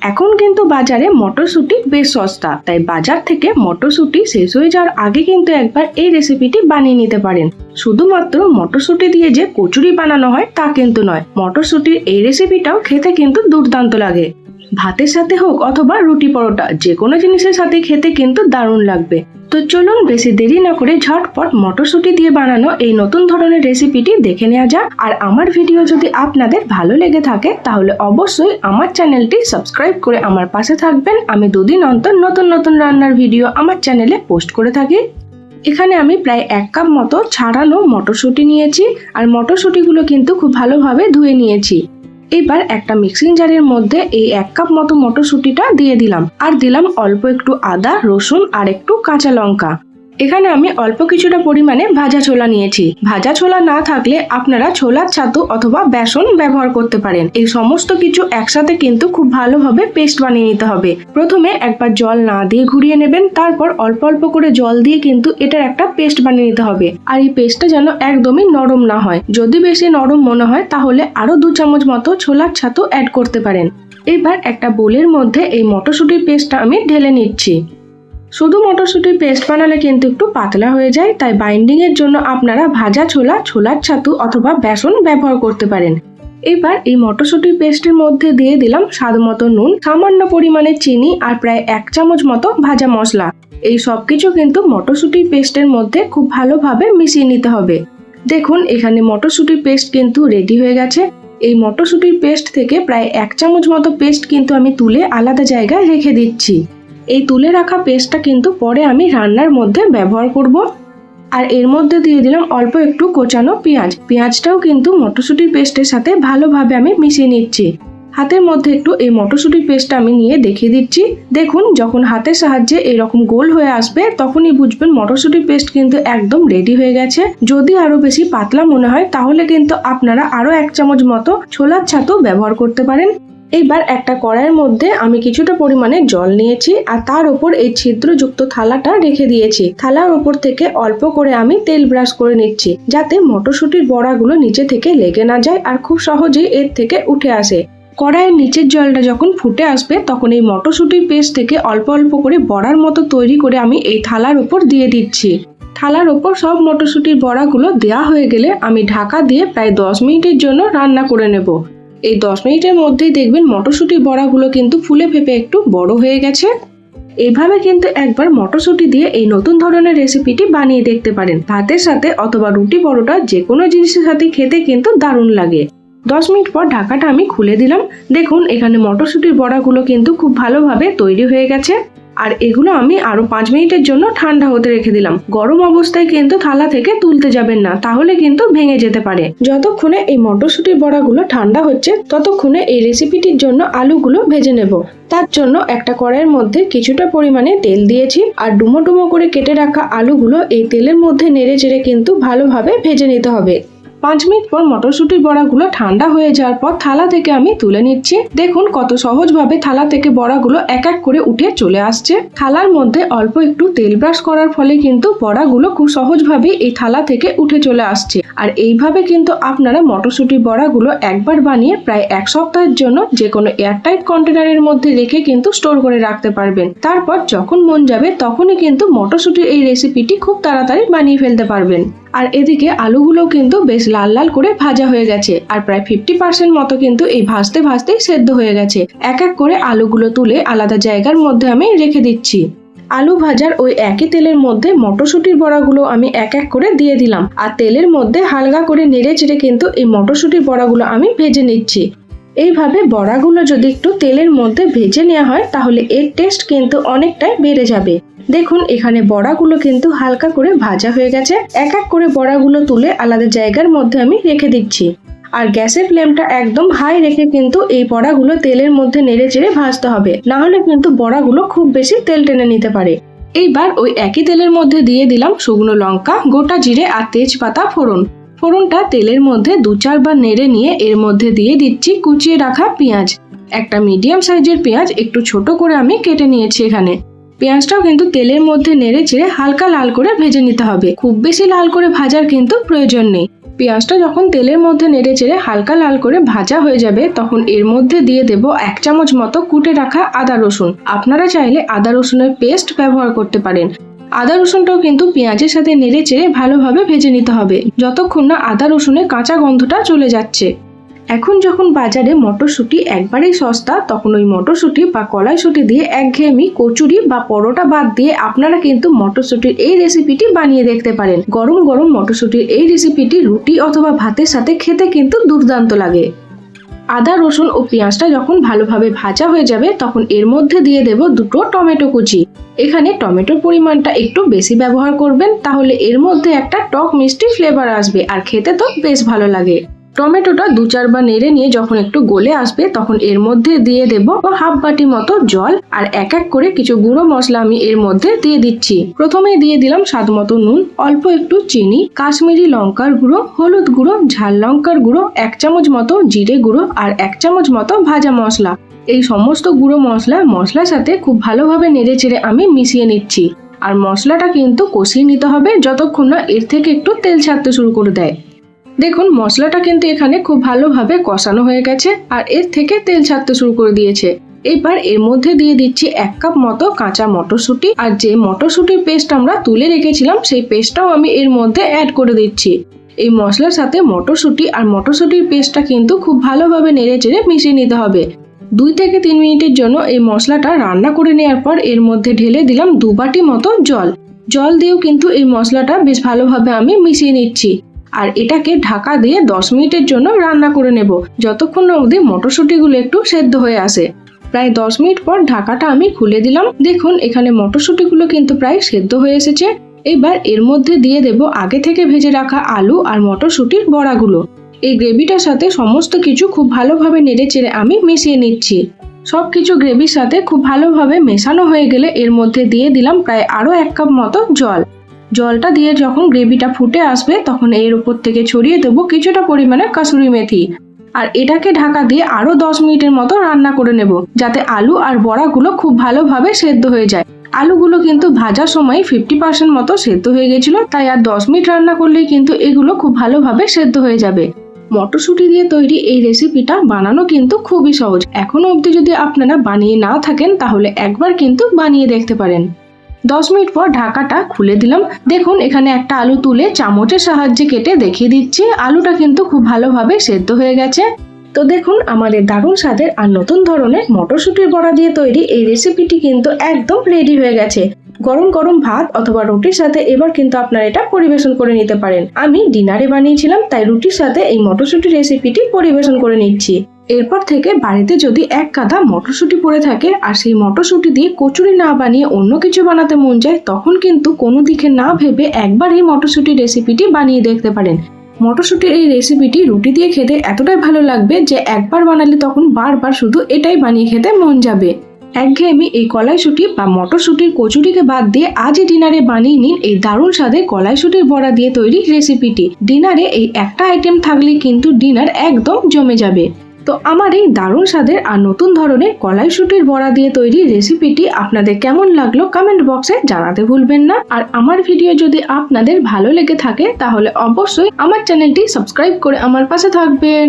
এখন কিন্তু বাজারে মটরশুঁটি বেশ সস্তা, তাই বাজার থেকে মটরশুঁটি শেষ হয়ে যাওয়ার আগে কিন্তু একবার এই রেসিপিটি বানিয়ে নিতে পারেন। শুধুমাত্র মটরশুঁটি দিয়ে যে কচুরি বানানো হয় তা কিন্তু নয়, মটরশুঁটির এই রেসিপিটাও খেতে কিন্তু দুর্দান্ত লাগে। ভাতের সাথে হোক অথবা রুটি পরোটা, যে কোনো জিনিসের সাথে খেতে কিন্তু দারুণ লাগবে। তো চলুন বেশি দেরি না করে ঝটপট মটরশুঁটি দিয়ে বানানো এই নতুন ধরনের রেসিপিটি দেখে নেওয়া যাক। আর আমার ভিডিও যদি আপনাদের ভালো লেগে থাকে তাহলে অবশ্যই আমার চ্যানেলটি সাবস্ক্রাইব করে আমার পাশে থাকবেন। আমি দুদিন অন্তর নতুন নতুন রান্নার ভিডিও আমার চ্যানেলে পোস্ট করে থাকি। এখানে আমি প্রায় 1 কাপ মতো ছাড়ানো মটরশুঁটি নিয়েছি, আর মটরশুঁটিগুলো কিন্তু খুব ভালোভাবে ধুয়ে নিয়েছি। এবার একটা মিক্সিং জারের মধ্যে এই 1 কাপ মতো মটরশুঁটিটা দিয়ে দিলাম, আর দিলাম অল্প একটু আদা, রসুন আর একটু কাঁচা লঙ্কা। এখানে আমি অল্প কিছুটা পরিমাণে ভাজা ছোলা নিয়েছি। ভাজা ছোলা না থাকলে আপনারা ছোলার ছাতু অথবা বেসন ব্যবহার করতে পারেন। এই সমস্ত কিছু একসাথে কিন্তু খুব ভালোভাবে পেস্ট বানিয়ে নিতে হবে। প্রথমে একবার জল না দিয়ে ঘুরিয়ে নেবেন, তারপর অল্প অল্প করে জল দিয়ে কিন্তু এটার একটা পেস্ট বানিয়ে নিতে হবে। আর এই পেস্টটা যেন একদমই নরম না হয়। যদি বেশি নরম মনে হয় তাহলে আরো 2 চামচ মতো ছোলার ছাতু অ্যাড করতে পারেন। এবার একটা বোলের মধ্যে এই মটরশুঁটির পেস্টটা আমি ঢেলে নিচ্ছি। শুধু মটরশুঁটির পেস্ট বানালে কিন্তু একটু পাতলা হয়ে যায়, তাই বাইন্ডিং এর জন্য আপনারা ভাজা ছোলা, ছোলার ছাতু অথবা বেসন ব্যবহার করতে পারেন। এবার এই মটরশুঁটির পেস্টের মধ্যে দিয়ে দিলাম স্বাদ মতো নুন, সামান্য পরিমাণে চিনি আর প্রায় 1 চামচ মতো ভাজা মশলা। এই সবকিছু কিন্তু মটরশুঁটির পেস্টের মধ্যে খুব ভালোভাবে মিশিয়ে নিতে হবে। দেখুন এখানে মটরশুঁটির পেস্ট কিন্তু রেডি হয়ে গেছে। এই মটরশুঁটির পেস্ট থেকে প্রায় 1 চামচ মতো পেস্ট কিন্তু আমি তুলে আলাদা জায়গায় রেখে দিচ্ছি। এই তুলে রাখা পেস্টটা কিন্তু পরে আমি রান্নার মধ্যে ব্যবহার করব। আর এর মধ্যে দিয়ে দিলাম অল্প একটু কোচানো পেঁয়াজ। পেঁয়াজটাও কিন্তু মটরশুঁটির পেস্টের সাথে ভালোভাবে আমি মিশিয়ে নিচ্ছি। হাতের মধ্যে একটু এই মটরশুঁটির পেস্টটা আমি নিয়ে দেখিয়ে দিচ্ছি। দেখুন যখন হাতের সাহায্যে এরকম গোল হয়ে আসবে তখনই বুঝবেন মটরশুঁটির পেস্ট কিন্তু একদম রেডি হয়ে গেছে। যদি আরো বেশি পাতলা মনে হয় তাহলে কিন্তু আপনারা আরো 1 চামচ মতো ছোলার ছাতু ব্যবহার করতে পারেন। এইবার একটা কড়াইয়ের মধ্যে আমি কিছুটা পরিমাণে জল নিয়েছি, আর তার উপর এই ছিদ্রযুক্ত থালাটা রেখে দিয়েছি। থালার উপর থেকে অল্প করে আমি তেল ব্রাশ করে নিচ্ছি, যাতে মটরশুঁটির বড়াগুলো নিচে থেকে লেগে না যায় আর খুব সহজেই এর থেকে উঠে আসে। কড়াইয়ের নিচের জলটা যখন ফুটে আসবে তখন এই মটরশুঁটির পেস্ট থেকে অল্প অল্প করে বড়ার মতো তৈরি করে আমি এই থালার উপর দিয়ে দিচ্ছি। থালার উপর সব মটরশুঁটির বড়াগুলো দেওয়া হয়ে গেলে আমি ঢাকা দিয়ে প্রায় 10 মিনিটের জন্য রান্না করে নেব। এই 10 মিনিটের মধ্যেই দেখবেন মটরশুঁটির বড়াগুলো কিন্তু ফুলে ফেপে একটু বড় হয়ে গেছে। এইভাবে কিন্তু একবার মটরশুঁটি দিয়ে এই নতুন ধরনের রেসিপিটি বানিয়ে দেখতে পারেন। ভাতের সাথে অথবা রুটি পরোটা যে কোনো জিনিসের সাথে খেতে কিন্তু দারুণ লাগে। 10 মিনিট পর ঢাকাটা আমি খুলে দিলাম। দেখুন এখানে মটরশুঁটির বড়াগুলো কিন্তু খুব ভালোভাবে তৈরি হয়ে গেছে। আর এগুলো আমি আরো 5 মিনিটের জন্য ঠান্ডা হতে রেখে দিলাম। গরম অবস্থায় কিন্তু থালা থেকে তুলতে যাবেন না, তাহলে কিন্তু ভেঙে যেতে পারে। যতক্ষণে এই মটরশুঁটির বড়াগুলো ঠান্ডা হচ্ছে ততক্ষণে এই রেসিপিটির জন্য আলুগুলো ভেজে নেব। তার জন্য একটা কড়াইয়ের মধ্যে কিছুটা পরিমাণে তেল দিয়েছি, আর ডুমো ডুমো করে কেটে রাখা আলুগুলো এই তেলের মধ্যে নেড়ে চেড়ে কিন্তু ভালোভাবে ভেজে নিতে হবে। 5 মিনিট পর মটরশুঁটির বড়াগুলো ঠান্ডা হয়ে যাওয়ার পর থালা থেকে আমি তুলে নিচ্ছি। দেখুন কত সহজভাবে থালা থেকে বড়াগুলো এক এক করে উঠে চলে আসছে। থালার মধ্যে অল্প একটু তেল ব্রাশ করার ফলে কিন্তু বড়াগুলো খুব সহজভাবে এই থালা থেকে উঠে চলে আসছে। আর এইভাবে কিন্তু আপনারা মটরশুঁটির বড়াগুলো একবার বানিয়ে প্রায় 1 সপ্তাহের জন্য যে কোনো এয়ারটাইট কন্টেনারের মধ্যে রেখে কিন্তু স্টোর করে রাখতে পারবেন। তারপর যখন মন যাবে তখনই কিন্তু মটরশুঁটির এই রেসিপিটি খুব তাড়াতাড়ি বানিয়ে ফেলতে পারবেন। আর এদিকে আলুগুলো কিন্তু বেশ লাল লাল করে ভাজা হয়ে গেছে, আর প্রায় 50% মতো কিন্তু এই ভাজতে ভাজতেই সেদ্ধ হয়ে গেছে। এক এক করে আলুগুলো তুলে আলাদা জায়গার মধ্যে আমি রেখে দিচ্ছি। আলু ভাজার ওই একই তেলের মধ্যে মটরশুঁটির বড়াগুলো আমি এক এক করে দিয়ে দিলাম, আর তেলের মধ্যে হালকা করে নেড়ে চেড়ে কিন্তু এই মটরশুঁটির বড়াগুলো আমি ভেজে নিচ্ছি। এইভাবে বড়াগুলো যদি একটু তেলের মধ্যে ভেজে নেওয়া হয় তাহলে এর টেস্ট কিন্তু অনেকটাই বেড়ে যাবে। দেখুন এখানে বড়াগুলো কিন্তু হালকা করে ভাজা হয়ে গেছে। এক এক করে বড়াগুলো তুলে আলাদা জায়গার মধ্যে আমি রেখে দিচ্ছি। আর গ্যাসের ফ্লেমটা একদম হাই রেখে কিন্তু এই বড়াগুলো তেলের মধ্যে নেড়ে চেড়ে ভাজতে হবে, না হলে কিন্তু বড়াগুলো খুব বেশি তেল টেনে নিতে পারে। এইবার ওই একই তেলের মধ্যে দিয়ে দিলাম শুকনো লঙ্কা, গোটা জিরে আর তেজপাতা ফোড়ন। ফোড়নটা তেলের মধ্যে 2-4 বার নেড়ে নিয়ে এর মধ্যে দিয়ে দিচ্ছি কুচিয়ে রাখা পেঁয়াজ। একটা মিডিয়াম সাইজের পেঁয়াজ একটু ছোট করে আমি কেটে নিয়েছি এখানে। পেঁয়াজটাও কিন্তু তেলের মধ্যে নেড়ে চেড়ে হালকা লাল করে ভেজে নিতে হবে, খুব বেশি লাল করে ভাজার কিন্তু প্রয়োজন নেই। পেঁয়াজটা যখন তেলের মধ্যে নেড়ে চেড়ে হালকা লাল করে ভাজা হয়ে যাবে তখন এর মধ্যে দিয়ে দেব 1 চামচ মতো কুটে রাখা আদা রসুন। আপনারা চাইলে আদা রসুনের পেস্ট ব্যবহার করতে পারেন। আদা রসুনটাও কিন্তু পেঁয়াজের সাথে নেড়ে চেড়ে ভালোভাবে ভেজে নিতে হবে যতক্ষণ না আদা রসুনের কাঁচা গন্ধটা চলে যাচ্ছে। এখন যখন বাজারে মটরশুঁটি একবারেই সস্তা তখন ওই মটরশুঁটি বা কলাইশুঁটি দিয়ে একঘেয়েমি কচুরি বা পরোটা বাদ দিয়ে আপনারা কিন্তু মটরশুঁটির এই রেসিপিটি বানিয়ে দেখতে পারেন। গরম গরম মটরশুঁটির এই রেসিপিটি রুটি অথবা ভাতের সাথে খেতে কিন্তু দুর্দান্ত লাগে। আদা রসুন ও পেঁয়াজটা যখন ভালোভাবে ভাজা হয়ে যাবে তখন এর মধ্যে দিয়ে দেব 2 টমেটো কুচি। এখানে টমেটোর পরিমাণটা একটু বেশি ব্যবহার করবেন, তাহলে এর মধ্যে একটা টক মিষ্টি ফ্লেভার আসবে আর খেতে তো বেশ ভালো লাগে। টমেটোটা 2-4 বার নেড়ে নিয়ে যখন একটু গলে আসবে তখন এর মধ্যে দিয়ে দেব 1/2 বাটি মতো জল আর এক এক করে কিছু গুঁড়ো মশলা আমি এর মধ্যে দিয়ে দিচ্ছি। প্রথমেই দিয়ে দিলাম স্বাদ মতো নুন, অল্প একটু চিনি, কাশ্মীরি লঙ্কার গুঁড়ো, হলুদ গুঁড়ো, ঝাল লঙ্কার গুঁড়ো, 1 চামচ মতো জিরে গুঁড়ো আর 1 চামচ মতো ভাজা মশলা। এই সমস্ত গুঁড়ো মশলার সাথে খুব ভালোভাবে নেড়ে চেড়ে আমি মিশিয়ে নিচ্ছি। আর মশলাটা কিন্তু কষিয়ে নিতে হবে যতক্ষণ না এর থেকে একটু তেল ছাড়তে শুরু করে দেয়। দেখুন মশলাটা কিন্তু এখানে খুব ভালোভাবে কষানো হয়ে গেছে আর এর থেকে তেল ছাড়তে শুরু করে দিয়েছে। এবার এর মধ্যে দিয়ে দিচ্ছি 1 কাপ মতো কাঁচা মটরশুঁটি আর যে মটরশুঁটির পেস্ট আমরা তুলে রেখেছিলাম সেই পেস্টটাও আমি এর মধ্যে অ্যাড করে দিচ্ছি। এই মশলার সাথে মটরশুঁটি আর মটরশুঁটির পেস্টটা কিন্তু খুব ভালোভাবে নেড়ে চেড়ে মিশিয়ে নিতে হবে। 2 থেকে 3 মিনিটের জন্য এই মশলাটা রান্না করে নেওয়ার পর এর মধ্যে ঢেলে দিলাম 2 বাটি মতো জল দিয়েও কিন্তু এই মশলাটা বেশ ভালোভাবে আমি মিশিয়ে নিচ্ছি। আর এটাকে ঢাকা দিয়ে 10 মিনিটের জন্য রান্না করে নেব যতক্ষণ না অবধি মটরশুঁটিগুলো একটু সেদ্ধ হয়ে আসে। প্রায় 10 মিনিট পর ঢাকাটা আমি খুলে দিলাম। দেখুন এখানে মটরশুঁটিগুলো কিন্তু প্রায় সেদ্ধ হয়ে এসেছে। এবার এর মধ্যে দিয়ে দেব আগে থেকে ভেজে রাখা আলু আর মটরশুঁটির বড়াগুলো। এই গ্রেভিটার সাথে সমস্ত কিছু খুব ভালোভাবে নেড়ে চেড়ে আমি মিশিয়ে নিচ্ছি। সবকিছু গ্রেভির সাথে খুব ভালোভাবে মেশানো হয়ে গেলে এর মধ্যে দিয়ে দিলাম প্রায় আরো 1 কাপ মতো জলটা দিয়ে যখন গ্রেভিটা ফুটে আসবে তখন এর উপর থেকে ছড়িয়ে দেবো কিছুটা পরিমাণে কাসুরি মেথি। আর এটাকে ঢাকা দিয়ে আরো 10 মিনিটের মতো রান্না করে নেব যাতে আলু আর বড়াগুলো খুব ভালোভাবে সেদ্ধ হয়ে যায়। আলুগুলো কিন্তু ভাজার সময় 50% মতো সেদ্ধ হয়ে গেছিল, তাই আর 10 মিনিট রান্না করলেই কিন্তু এগুলো খুব ভালোভাবে সেদ্ধ হয়ে যাবে। মটরশুঁটি দিয়ে তৈরি এই রেসিপিটা বানানো কিন্তু খুবই সহজ। এখনো অবধি যদি আপনারা বানিয়ে না থাকেন তাহলে একবার কিন্তু বানিয়ে দেখতে পারেন। 10 মিনিট পর ঢাকাটা খুলে দিলাম। দেখুন এখানে একটা আলু তুলে চামচের সাহায্যে কেটে দেখিয়ে দিচ্ছি। আলুটা কিন্তু খুব ভালোভাবে সেদ্ধ হয়ে গেছে। তো দেখুন আমাদের দারুণ স্বাদের আর নতুন ধরনের মটরশুঁটির বড়া দিয়ে তৈরি এই রেসিপিটি কিন্তু একদম রেডি হয়ে গেছে। গরম গরম ভাত অথবা রুটির সাথে এবার কিন্তু আপনারা এটা পরিবেশন করে নিতে পারেন। আমি ডিনারে বানিয়েছিলাম তাই রুটির সাথে এই মটরশুঁটির রেসিপিটি পরিবেশন করে নিচ্ছি। এরপর থেকে বাড়িতে যদি 1 গাদা মটরশুঁটি পড়ে থাকে আর সেই মটরশুঁটি দিয়ে কচুরি না বানিয়ে অন্য কিছু বানাতে মন যায় তখন কিন্তু কোনো দিকে না ভেবে একবার এই মটরশুঁটির রেসিপিটি বানিয়ে দেখতে পারেন। মটরশুঁটির এই রেসিপিটি রুটি দিয়ে খেতে এতটাই ভালো লাগবে যে একবার বানালে তখন বারবার শুধু এটাই বানিয়ে খেতে মন যাবে। একঘেয়েমি এই কলাইশুঁটি বা মটরশুঁটির কচুরিকে বাদ দিয়ে আজই ডিনারে বানিয়ে নিন এই দারুণ স্বাদের কলাইশুঁটির বড়া দিয়ে তৈরি রেসিপিটি। ডিনারে এই একটা আইটেম থাকলে কিন্তু ডিনার একদম জমে যাবে। তো আমার এই দারুণ স্বাদের আর নতুন ধরনের কলাইশুঁটির বড়া দিয়ে তৈরি রেসিপিটি আপনাদের কেমন লাগলো কমেন্ট বক্সে জানাতে ভুলবেন না। আর আমার ভিডিও যদি আপনাদের ভালো লেগে থাকে তাহলে অবশ্যই আমার চ্যানেলটি সাবস্ক্রাইব করে আমার পাশে থাকবেন।